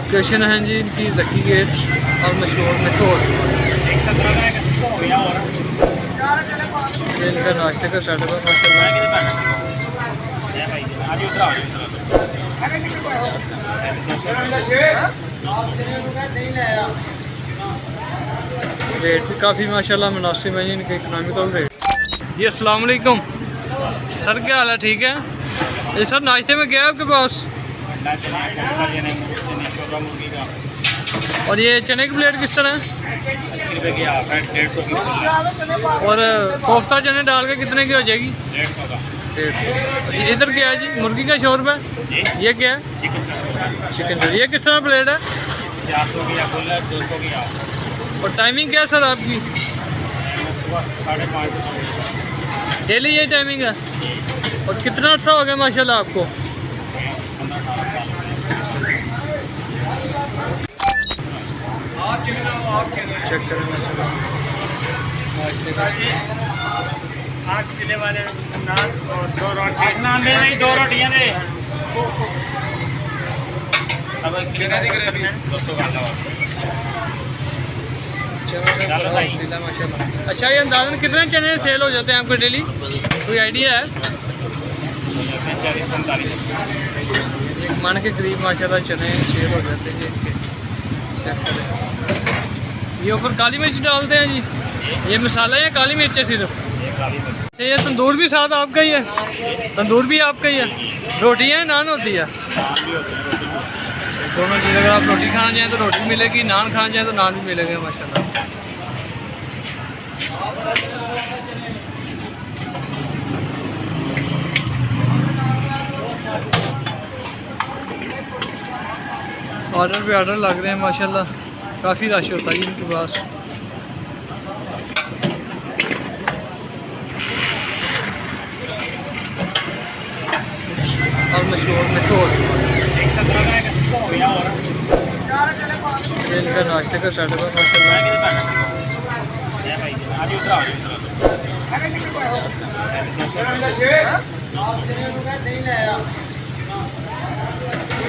Location है जी इनकी lucky gate और मशहूर मशहूर। इनका नाश्ते का सेटअप है रेट भी काफ़ी माशाल्लाह मुनासिब है जी इनके, इकनॉमिकल रेट। जी अस्सलाम वालेकुम सर, क्या हाल है? ठीक है ये सर, नाश्ते में क्या है आपके पास? और ये चने की प्लेट किस तरह है? 80 रुपये की हाफ है, 150 की। और कोफ्ता चने डाल के कितने की हो जाएगी? 150 का। 150। इधर क्या है जी? मुर्गी का शोरबा है। ये क्या है? Chicken sir. ये किस तरह प्लेट है? 400 की या फुल है, 200 की हाफ। और टाइमिंग क्या है सर आपकी? सुबह 5:30 से डेली यही टाइमिंग है? और कितना अर्सा हो गया माशाल्लाह आपको? 15-18 चेक करें माशाल्लाह। 8 किले वाले नान और 2 रोटी। 8 नान दे नहीं, 2 रोटियां दे। अब कितना दिख रहा है अभी? 200 का था माशाल्लाह। अच्छा ये अंदाज़न कितने चने सेल हो जाते हैं आपको डेली, कोई आइडिया है? 40-45। एक मन के करीब माशाल्लाह चने सेल हो जाते हैं इनके। चेक करें, ये ऊपर काली मिर्च डालते हैं जी, ये मसाला है या काली मिर्च है सिर्फ? ये तंदूर भी साथ आपका ही है? तंदूर भी आपका ही है? रोटी है नान होती है? दोनों चीज़, अगर आप रोटी खाना चाहें तो रोटी मिलेगी, नान खाना चाहें तो नान भी मिलेगा माशाल्लाह। ऑर्डर पे ऑर्डर लग रहे हैं माशाल्लाह, काफ़ी रश होता है इनके पास। और मशहूर मशहूर इनका नाश्ते का सेटअप है माशाल्लाह।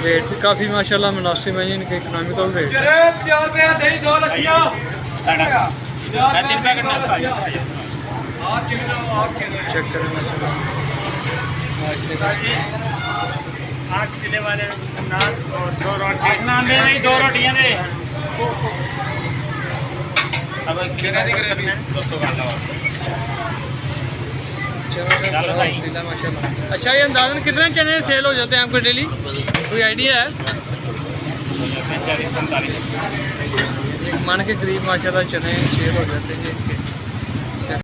रेट भी काफ़ी माशाल्लाह मुनासिब है इनके, इकनॉमिकल रेट। चेक करें माशाल्लाह। 8 किले वाले नान और 2 रोटी। 8 नान दे नहीं, 2 रोटियां दे। अब कितना दिख रहा है अभी? 200 का था माशाल्लाह। अच्छा ये अंदाज़न कितने चने सेल हो जाते हैं आपको डेली, कोई आइडिया है? 40-45। एक मन के करीब माशाल्लाह चने सेल हो जाते हैं इनके।